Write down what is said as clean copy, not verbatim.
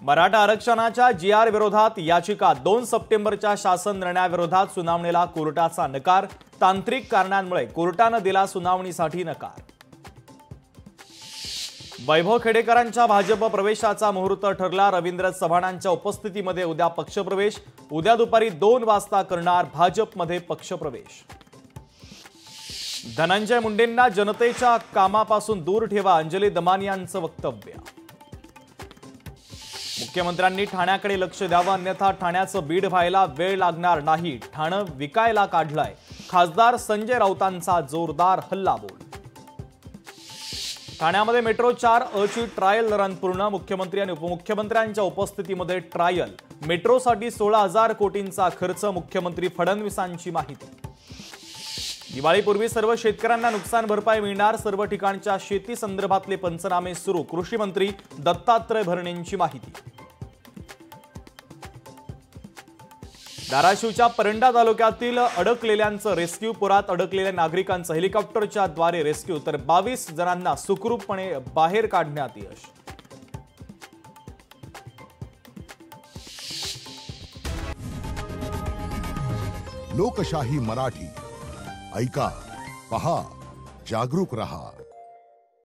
मराठा आरक्षणाच्या GR विरोधात याचिका 2 सप्टेंबरच्या शासन निर्णयाविरोधात सुनावणीला कोर्टाचा नकार। तांत्रिक कारणांमुळे कोर्टाने दिला सुनावणीसाठी नकार। वैभव खेडेकरांच्या भाजप प्रवेशाचा मुहूर्त ठरला। रवींद्र चव्हाणांच्या उपस्थितीमध्ये उद्या पक्षप्रवेश। उद्या दुपारी 2 वाजता करणार भाजपमध्ये पक्षप्रवेश। धनंजय मुंडेंना जनतेच्या कामापासून दूर ठेवा, अंजली दमानी यांचं वक्तव्य। मुख्यमंत्र्यांनी ठाण्याकडे लक्ष द्यावं, अन्यथा ठाण्याचं बीड व्हायला वेळ लागणार नाही। ठाणं विकायला काढलंय। खासदार संजय राऊतांचा जोरदार हल्लाबोल। ठाण्यामध्ये मेट्रो 4 ची ट्रायल रन पूर्ण। मुख्यमंत्री आणि उपमुख्यमंत्र्यांच्या उपस्थितीमध्ये ट्रायल। मेट्रोसाठी 16,000 कोटींचा खर्च। मुख्यमंत्री फडणवीसांची माहिती। दिवाळीपूर्वी सर्व शेतकऱ्यांना नुकसान भरपाई मिळणार। सर्व ठिकाणच्या शेती संदर्भातले पंचनामे सुरू। कृषी मंत्री दत्तात्रय भरणेंची माहिती। धाराशिवच्या परंडा तालुक्यातील अडकलेल्यांचं रेस्क्यू। पुरात अडकलेल्या नागरिकांचं हेलिकॉप्टरच्या द्वारे रेस्क्यू, तर 22 जणांना सुखरूपपणे बाहेर काढण्यात यश। लोकशाही मराठी ऐका, पहा, जागरूक रहा।